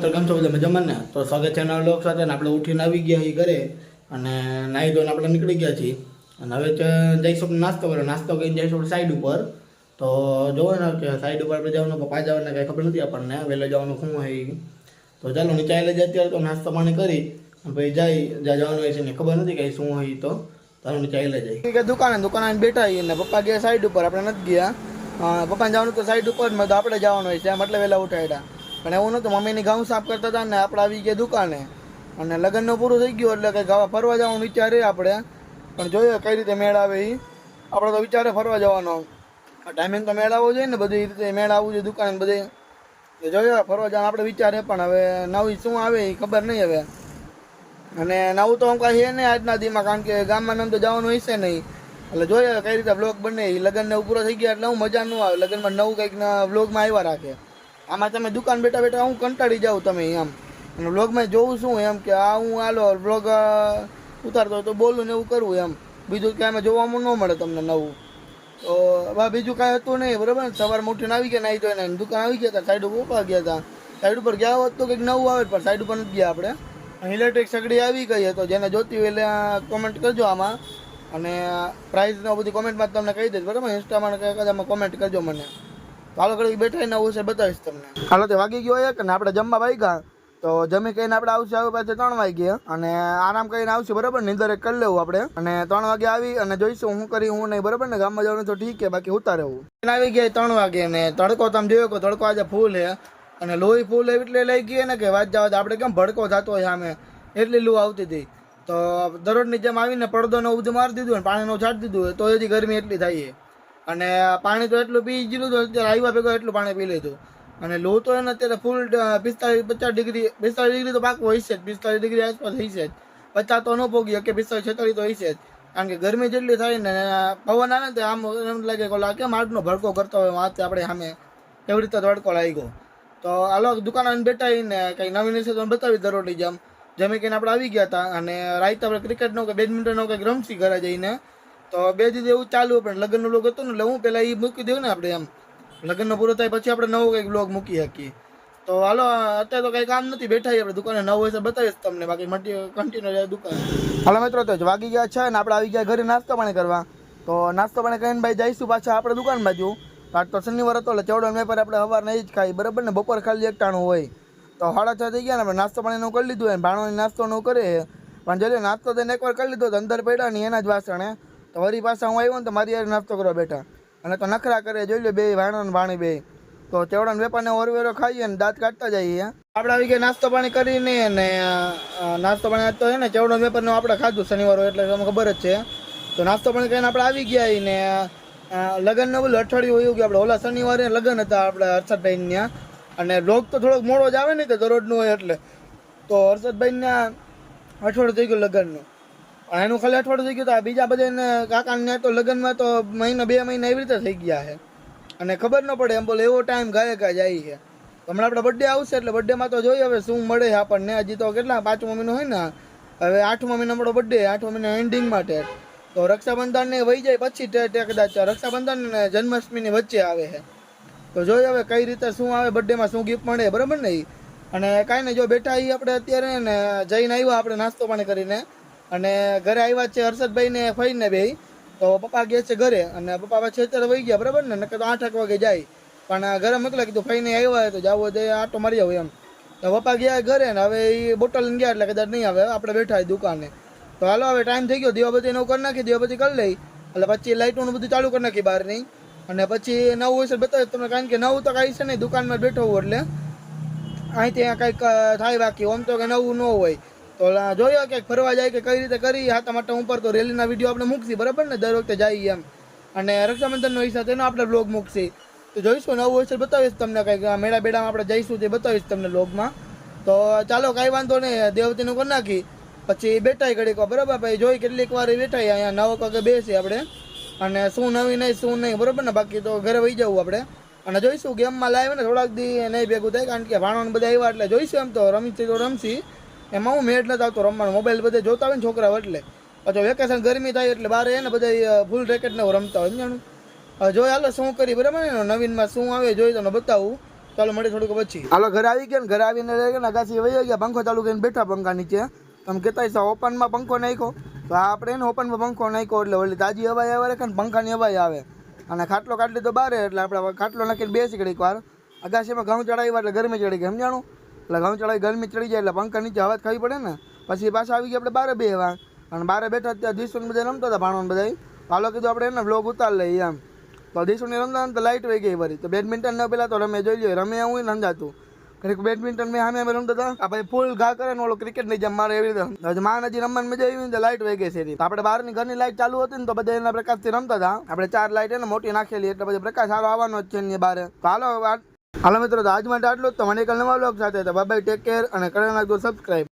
તો કેમ છો બધા મજામાં ને? તો સ્વાગત છે નવા લોક સાથે. આપણે ઉઠીને આવી ગયા છીએ ઘરે અને નાહી ધોઈને આપણે નીકળી ગયા છીએ અને હવે જઈશું નાસ્તો કરો. નાસ્તો કરીને જઈશું સાઈડ ઉપર. તો જોવો ને કે સાઈડ ઉપર આપણે જવાનું પપ્પા જવાના કંઈ ખબર નથી આપણને વહેલા જવાનું શું હોય. તો ચાલો નીચે આવી જાય અત્યારે તો નાસ્તો પાણી કરી અને પછી જાય જ્યાં જવાનું હોય છે ને ખબર નથી કંઈ શું હોય. તો ચાલો નીચે આવી જાય કે દુકાને બેઠા ને પપ્પા ગયા સાઈડ ઉપર, આપણે નથી ગયા. પપ્પાને જવાનું તો સાઈડ ઉપર તો આપણે જવાનું હોય છે એમ એટલે વહેલા ઉઠાડ્યા. પણ એવું નહોતું, મમ્મીની ઘઉં સાફ કરતા હતા ને આપણે આવી ગયા દુકાને અને લગ્નનું પૂરું થઈ ગયું એટલે કંઈક આવા ફરવા જવાનું વિચારે આપણે. પણ જોઈએ કઈ રીતે મેળ આવે એ. આપણે તો વિચારે ફરવા જવાનો ટાઈમિંગ તો મેળ આવવો જોઈએ ને, બધી રીતે મેળ આવવું જોઈએ દુકાન બધે. જોઈએ ફરવા જવાનું આપણે વિચારે, પણ હવે નવી શું આવે એ ખબર નહીં હવે. અને નવું તો હું કાંઈ છે નહીં આજના દીમાં, કારણ કે ગામમાં નામ તો જવાનું હશે નહીં. એટલે જોઈએ કઈ રીતે બ્લોગ બને. લગ્નને પૂરો થઈ ગયા એટલે હું મજા ન આવે. લગ્નમાં નવું કંઈક બ્લોગમાં આવ્યા રાખે. આમાં તમે દુકાન બેઠા બેઠા હું કંટાળી જાઉં તમે એમ. અને બ્લોગમાં જોઉં શું એમ કે આ હું હાલો બ્લોગ ઉતારતો હોય તો બોલું ને એવું કરવું એમ. બીજું કાંઈ આમાં જોવામાં ન મળે તમને નવું. તો હવે બીજું કાંઈ હતું નહીં, બરાબર ને. સવારમાં ઉઠીને આવી ગયા નાહી ધોઈને દુકાન આવી ગયા હતા. સાઈડ ઉપર ઉભા ગયા હતા. સાઈડ ઉપર ગયા હોત તો કંઈક નવું આવે, પણ સાઈડ ઉપર નથી ગયા આપણે. ઇલેક્ટ્રિક સગડી આવી ગઈ તો જેને જોતી હોય એટલે કોમેન્ટ કરજો આમાં. અને પ્રાઇઝનો બધી કોમેન્ટમાં તમને કહી દઈશ, બરાબર. ઇન્સ્ટામાં કદાચ કોમેન્ટ કરજો મને. હાલો ઘડી બેઠા ને છે બતાવીશ તમને. હાલો તે વાગી ગયો એક ને આપણે જમવા વાગ્યા. તો જમી કહીને આપણે આવશે આવે પાછળ 3 વાગ્યા અને આરામ કરીને આવશું, બરાબર. નીંદર એક કરી લેવું આપણે અને 3 વાગે આવી અને જોઈશું હું કરી હું નહીં, બરાબર ને. ગામમાં જવાનું તો ઠીક છે, બાકી ઉતા રહેવું. આવી ગયા 3 વાગે ને તડકો તમે જોયો કે તડકો આજે ફૂલ છે અને લોહી ફૂલ એટલે લઈ ગઈ ને કે વાત જવા આપણે કેમ ભડકો થતો હોય સામે એટલી લૂ આવતી હતી. તો દરરોજની જેમ આવીને પડદોને બધું મારી દીધું અને પાણીનું છાંટી દીધું તો હજી ગરમી એટલી થાય. અને પાણી તો એટલું પી ગયેલું હતું, અત્યારે આવ્યા ભેગો એટલું પાણી પી લીધું. અને લો તો એને અત્યારે ફૂલ 45-50 ડિગ્રી 45 ડિગ્રી તો પાકું હોય છે જ, 45 ડિગ્રી આસપાસ થઈ છે જ. 50 તો ન પોગી કે 45-46 તો હોય છે જ, કારણ કે ગરમી જેટલી થાય ને પવન આવે ને તો આમ એમ લાગે કેમ આટનો ભડકો કરતો હોય વાત આપણે સામે એવી રીતે તડકો લાગી ગયો. તો હાલો દુકાન બેઠા ને કંઈ નવીન છે તો બતાવી દરોડી જેમ જમી કહીને આપણે આવી ગયા હતા. અને રાત આપણે ક્રિકેટનો કે બેડમિન્ટનનો કંઈક રમશી ઘરે જઈને. તો 2 દિવસ એવું ચાલુ, પણ લગ્નનું બ્લોગ હતું ને એટલે હું પહેલાં એ મૂકી દઉં ને આપણે એમ. લગ્નનો પૂરો થાય પછી આપણે નવો કંઈક બ્લોગ મૂકી શકીએ. તો હાલો અત્યારે તો કંઈ કામ નથી, બેઠા આપણે દુકાને. નવું હોય તો બતાવીશ તમને, બાકી કન્ટિન્યુ જાય દુકાન. હાલો મિત્રો તો વાગી ગયા છે ને આપણે આવી ગયા ઘરે નાસ્તો પાણી કરવા. તો નાસ્તો પાણી કરીને ભાઈ જઈશું પાછા આપણે દુકાન બાજુ. આજ તો શનિવાર હતો એટલે ચેવડો વેપાર આપણે સવાર નહીં જ ખાઈ, બરાબર ને. બપોર ખાલી એક ટાણું હોય. તો 6:30 થઈ ગયા ને આપણે નાસ્તો પાણીનું કરી લીધું હોય. ભાણોની નાસ્તો નું કરે પણ જલ્દી નાસ્તો તો એકવાર કરી લીધો તો અંદર પડ્યા નહીં એના જ વાસણે. તો વળી પાછા હું આવ્યો ને તો મારી યાર નાસ્તો કરવા બેઠા અને તો નખરા કરે જોઈ લે બે ભાણો ને ભાણી બે. તો ચેવડાનો વેપારને ઓરવેરો ખાઈએ ને દાંત કાઢતા જઈએ. આપણે આવી ગયા નાસ્તો પાણી કરીને અને નાસ્તો પાણી તો છે ને ચેવડો વેપારનું આપણે ખાધું શનિવાર હોય એટલે તમને ખબર જ છે. તો નાસ્તો પાણી કરીને આપણે આવી ગયા ને લગ્નનું બોલું અઠવાડિયું હોય ગયું. આપણે ઓલા શનિવારે લગ્ન હતા આપણે હર્ષદભાઈ ત્યાં. અને બ્લોગ તો થોડોક મોડો જ આવે ને કે દરરોજનું હોય એટલે. તો હર્ષદભાઈના અઠવાડિયું થઈ ગયું લગ્નનું. એનું ખાલી અઠવાડિયું થઈ ગયું. તો બીજા બધાને કાકાને તો લગ્નમાં તો 2 મહિના એવી રીતે થઈ ગયા છે અને ખબર ન પડે એમ બોલે એવો ટાઈમ ગાયે જાય છે. હમણાં આપણે બર્થડે આવશે એટલે બર્થડેમાં તો જોઈએ હવે શું મળે છે આપણને. હજી તો કેટલા 5મા મહિનો હોય ને, હવે 8મા મહિનો આપણો બર્થડે, 8મા મહિના એન્ડિંગ માટે. તો રક્ષાબંધનને વહી જાય પછી કદાચ રક્ષાબંધન ને જન્માષ્ટમીની વચ્ચે આવે છે. તો જોઈએ હવે કઈ રીતે શું આવે બર્થડેમાં, શું ગિફ્ટ મળે, બરાબર ને. અને કાંઈ નહીં, જો બેઠા આપણે અત્યારે ને જઈને આવ્યા આપણે નાસ્તો પાણી કરીને અને ઘરે આવ્યા છે હર્ષદભાઈ ને ફઈને બે. તો પપ્પા ગયા છે ઘરે અને પપ્પા પાછી અત્યારે વહી ગયા, બરાબર ને. નકર તો 8 વાગે જાય, પણ ઘરે મોકલા કીધું ફઈને આવ્યા તો જાવ દે આટો મારી આવું એમ. તો પપ્પા ગયા ઘરે ને હવે એ બોટલ લઈને ગયા એટલે કદાચ નહીં આવે. આપણે બેઠા દુકાને. તો હાલો હવે ટાઈમ થઈ ગયો, દીવાબત્તી નવું કરી નાખી, દીવાબત્તી કરી લઈ એટલે પછી લાઇટોનું બધું ચાલુ કરી નાખી બહાર નહીં. અને પછી નવું હોય છે બતાવે તમને, કારણ કે નવું તો કાંઈ છે નહીં, દુકાનમાં બેઠો હોઉં એટલે અહીં ત્યાં કંઈક થાય. બાકી આમ તો કંઈ નવું ન હોય. તો જોયો કે ફરવા જાય કે કઈ રીતે કરી હાથા માટે ઉપર તો રેલીના વિડીયો આપણે મૂકશી, બરાબર ને. દર વખતે જઈએ એમ. અને રક્ષાબંધનનો હિસ્સા તેનો આપણે બ્લોગ મૂકશી. તો જોઈશું નવું હોય છે બતાવીશ તમને. કંઈક મેળા બેડામાં આપણે જઈશું તે બતાવીશ તમને બ્લોગમાં. તો ચાલો કાંઈ વાંધો નહીં, દેવતીનું કરી નાખી પછી બેઠાય ઘડીક, બરાબર. પછી જોઈ કેટલીક વાર બેઠાય અહીંયા 9 વાગે બેસી આપણે અને શું નવી નહીં શું નહીં, બરાબર ને. બાકી તો ઘરે વહી જવું આપણે અને જોઈશું ગેમમાં લાવે ને થોડાક દી નહીં ભેગું થાય, કારણ કે ભાણોને બધા આવ્યા એટલે જોઈશું. એમ તો રમશી એમાં હું મેળ નથી આવતો રમવાનું, મોબાઈલ બધે જોતા હોય ને છોકરાઓ એટલે. પછી વેકેશન ગરમી થાય એટલે બહાર એને બધા ફૂલ રેકેટને રમતા હોય સમજાણું. જોઈ હાલો શું કરી, બરાબર ને. નવીનમાં શું આવે જોઈ તમને બતાવું. ચાલો મળે થોડુંક પછી. હાલો ઘરે આવી ગયા ને, ઘરે આવીને અગાસી વહી ગયા, પંખો ચાલુ કરીને બેઠા પંખા નીચે. તમે કહેતા છો ઓપનમાં પંખો નાખ્યો, તો આપણે એને ઓપનમાં પંખો નાખ્યો એટલે ઓલી તાજી હવાઈ આવે રાખે ને પંખાની હવાઈ આવે. અને ખાટલો કાઢી તો બારે, એટલે આપણે ખાટલો નાખીને બેસી ઘડીક વાર. અગાસીમાં ઘઉં ચડાવ્યા એટલે ગરમી ચડી ગઈ, સમજાણું? એટલે ઘઉં ચડાવી ગરમી ચડી જાય એટલે પંખા નીચે હવા ખાવી પડે ને. પછી પાછા આવી ગયા આપણે બારે બેહવા, અને બારે બેઠા ત્યાં દિશુને બધા રમતા હતા ભાણોને બધા. હાલો કીધું આપણે એને વ્લોગ ઉતાર લઈએ એમ. તો દિશુને રમતા તો લાઇટ વહી ગઈ વળી. તો બેડમિન્ટન ન પેલા તો રમે જોઈ લ્યો, રમે હું સમજાતું. કંઈક બેડમિન્ટન મેં સામે અમે રમતા હતા. આ ભાઈ ફૂલ ઘા કરે ને ઓલો ક્રિકેટ નહીં જેમ મારે એવી રીતે. માન હજી રમવાની મજા આવી ને લાઇટ વહી ગઈ છે. આપણે બહારની ઘરની લાઇટ ચાલુ હતી ને તો બધા એના પ્રકાશથી રમતા હતા. આપણે 4 લાઇટ એને મોટી નાખેલી એટલે પછી પ્રકાશ સારો આવવાનો જ છે ને બહાર. તો હાલો મિત્રો, તો આજ માટે આટલું જ. તો મને એક નવા વ્લોગ સાથે બાય બાય, ટેક કેર, અને કરી નાખજો સબસ્ક્રાઈબ.